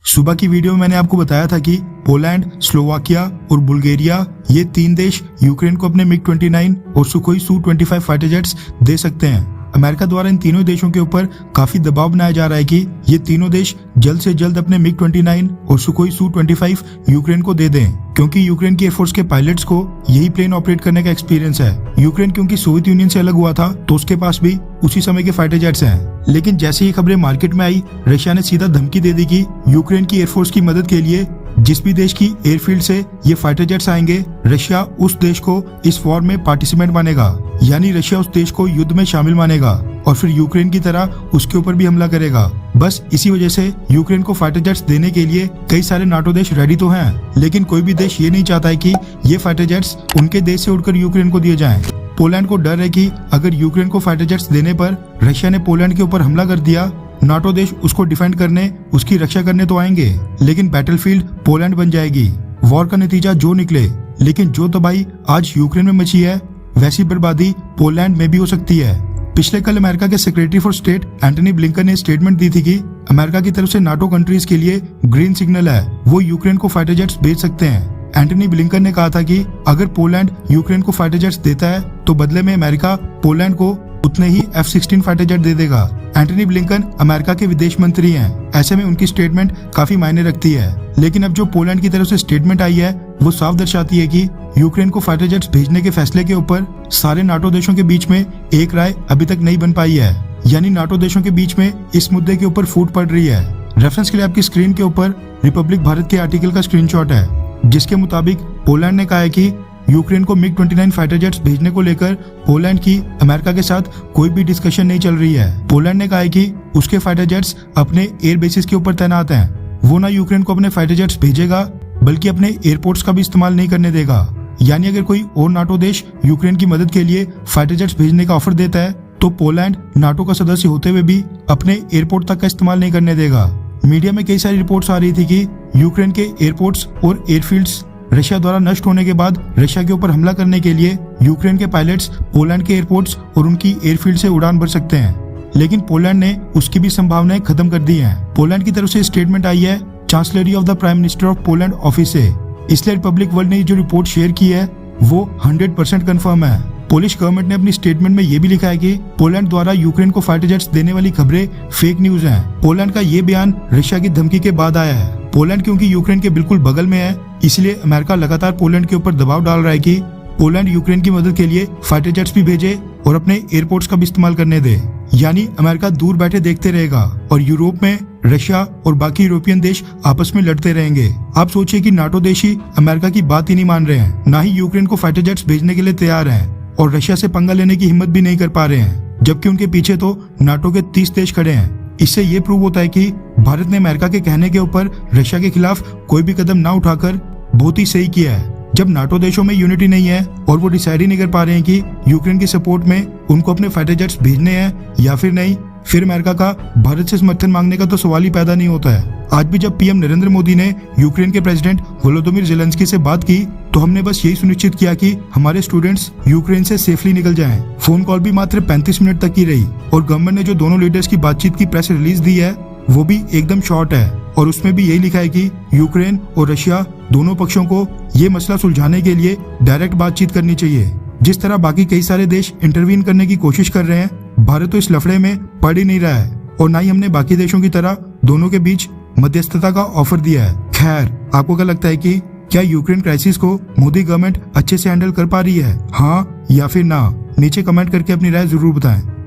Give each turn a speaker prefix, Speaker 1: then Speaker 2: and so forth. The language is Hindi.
Speaker 1: सुबह की वीडियो में मैंने आपको बताया था कि पोलैंड, स्लोवाकिया और बुल्गारिया ये 3 देश यूक्रेन को अपने मिग-29 और सुखोई Su-25 फाइटर जेट्स दे सकते हैं। अमेरिका द्वारा इन तीनों देशों के ऊपर काफी दबाव बनाया जा रहा है कि ये तीनों देश जल्द से जल्द अपने मिग-29 और सुखोई Su-25 यूक्रेन को दे दें, क्योंकि यूक्रेन की एयरफोर्स के पायलट्स को यही प्लेन ऑपरेट करने का एक्सपीरियंस है। यूक्रेन क्योंकि सोवियत यूनियन से अलग हुआ था तो उसके पास भी उसी समय के फाइटर जेट्स हैं। लेकिन जैसे ही खबरें मार्केट में आई, रशिया ने सीधा धमकी दे दी कि यूक्रेन की एयरफोर्स की मदद के लिए जिस भी देश की एयरफील्ड से ये फाइटर जेट्स आएंगे, रशिया उस देश को इस वॉर में पार्टिसिपेंट मानेगा, यानी रशिया उस देश को युद्ध में शामिल मानेगा और फिर यूक्रेन की तरह उसके ऊपर भी हमला करेगा। बस इसी वजह से यूक्रेन को फाइटर जेट्स देने के लिए कई सारे नाटो देश रेडी तो हैं, लेकिन कोई भी देश ये नहीं चाहता है कि ये फाइटर जेट्स उनके देश से उड़कर यूक्रेन को दिए जाएं। पोलैंड को डर है कि अगर यूक्रेन को फाइटर जेट्स देने पर रशिया ने पोलैंड के ऊपर हमला कर दिया, नाटो देश उसको डिफेंड करने, उसकी रक्षा करने तो आएंगे, लेकिन बैटलफील्ड पोलैंड बन जाएगी। वॉर का नतीजा जो निकले, लेकिन जो तबाही आज यूक्रेन में मची है वैसी बर्बादी पोलैंड में भी हो सकती है। पिछले कल अमेरिका के secretary for state Antony Blinken ने स्टेटमेंट दी थी कि अमेरिका की तरफ से नाटो कंट्रीज के लिए ग्रीन सिग्नल है, वो यूक्रेन को फाइटर जेट्स भेज सकते हैं। एंटनी ब्लिंकन ने कहा था कि अगर पोलैंड यूक्रेन को फाइटर जेट्स देता है तो बदले में अमेरिका पोलैंड को उतने ही F-16 फाइटर जेट दे देगा। एंटनी ब्लिंकन अमेरिका के विदेश मंत्री हैं, ऐसे में उनकी स्टेटमेंट काफी मायने रखती है। लेकिन अब जो पोलैंड की तरफ से स्टेटमेंट आई है वो साफ दर्शाती है कि यूक्रेन को फाइटर जेट्स भेजने के फैसले के ऊपर सारे नाटो देशों के बीच में एक राय अभी तक नहीं बन पाई है, यानी नाटो देशों के बीच में इस मुद्दे के ऊपर फूट पड़ रही है। रेफरेंस के लिए आपकी स्क्रीन के ऊपर रिपब्लिक भारत के आर्टिकल का स्क्रीनशॉट है, जिसके मुताबिक पोलैंड ने कहा है कि यूक्रेन को मिग-29 फाइटर जेट्स भेजने को लेकर पोलैंड की अमेरिका के साथ कोई भी डिस्कशन नहीं चल रही है। पोलैंड ने कहा है कि उसके फाइटर जेट्स अपने एयर बेसिस के ऊपर तैनात हैं, वो ना यूक्रेन को अपने फाइटर जेट्स भेजेगा बल्कि अपने एयरपोर्ट्स का भी इस्तेमाल नहीं करने देगा। यानी अगर कोई और नाटो देश यूक्रेन की मदद के लिए फाइटर जेट्स भेजने का ऑफर देता है तो पोलैंड नाटो का सदस्य होते हुए भी अपने एयरपोर्ट तक का इस्तेमाल नहीं करने देगा। मीडिया में कई सारी रिपोर्ट्स आ रही थी कि यूक्रेन के एयरपोर्ट्स और एयरफील्ड्स रशिया द्वारा नष्ट होने के बाद रशिया के ऊपर हमला करने के लिए यूक्रेन के पायलट्स पोलैंड के एयरपोर्ट्स और उनकी एयरफील्ड से उड़ान भर सकते हैं, लेकिन पोलैंड ने उसकी भी संभावनाएं खत्म कर दी हैं। पोलैंड की तरफ से स्टेटमेंट आई है chancellery of the prime minister of Poland office से, इसलिए रिपब्लिक वर्ल्ड ने जो रिपोर्ट शेयर की है वो 100% कंफर्म है। पोलिश गवर्नमेंट ने अपनी स्टेटमेंट में ये भी लिखा है कि पोलैंड द्वारा यूक्रेन को फाइटर जेट्स देने वाली खबरें फेक न्यूज हैं। पोलैंड का ये बयान रशिया की धमकी के बाद आया है। पोलैंड क्योंकि यूक्रेन के बिल्कुल बगल में है, इसलिए अमेरिका लगातार पोलैंड के ऊपर दबाव डाल रहा है कि पोलैंड यूक्रेन की मदद के लिए फाइटर जेट्स भी भेजे और अपने एयरपोर्ट्स का भी इस्तेमाल करने दे। यानी अमेरिका दूर बैठे देखते रहेगा और यूरोप में रशिया और बाकी यूरोपियन देश आपस में लड़ते रहेंगे। आप सोचिए कि नाटो देश ही अमेरिका की बात ही नहीं मान रहे हैं, ना ही यूक्रेन को फाइटर जेट्स भेजने के लिए तैयार हैं और रशिया से पंगा लेने की हिम्मत भी नहीं कर पा रहे हैं, जबकि उनके पीछे तो नाटो के 30 देश खड़े हैं। इससे ये प्रूव होता है कि भारत ने अमेरिका के कहने के ऊपर रशिया के खिलाफ कोई भी कदम ना उठाकर बहुत ही सही किया है। जब नाटो देशों में यूनिटी नहीं है और वो डिसाइड ही नहीं कर पा रहे हैं कि यूक्रेन की सपोर्ट में उनको अपने फाइटर जेट्स भेजने हैं या फिर नहीं, फिर अमेरिका का भारत से समर्थन मांगने का तो सवाल ही पैदा नहीं होता है। आज भी जब पीएम नरेंद्र मोदी ने यूक्रेन के प्रेसिडेंट वोलोदिमीर ज़ेलेंस्की से बात की तो हमने बस यही सुनिश्चित किया कि हमारे स्टूडेंट्स यूक्रेन से सेफली निकल जाएं। फोन कॉल भी मात्र 35 मिनट तक की रही और गवर्नमेंट ने जो दोनों लीडर्स की बातचीत की प्रेस रिलीज दी है वो भी एकदम शॉर्ट है और उसमें भी यही लिखा है कि यूक्रेन और रशिया दोनों पक्षों को ये मसला सुलझाने के लिए डायरेक्ट बातचीत करनी चाहिए। जिस तरह बाकी कई सारे देश इंटरवीन करने की कोशिश कर रहे हैं, भारत तो इस लफड़े में पड़ ही नहीं रहा है और ना ही हमने बाकी देशों की तरह दोनों के बीच मध्यस्थता का ऑफर दिया है। खैर, आपको क्या लगता है कि क्या यूक्रेन क्राइसिस को मोदी गवर्नमेंट अच्छे से हैंडल कर पा रही है, हाँ या फिर ना? नीचे कमेंट करके अपनी राय जरूर बताएं।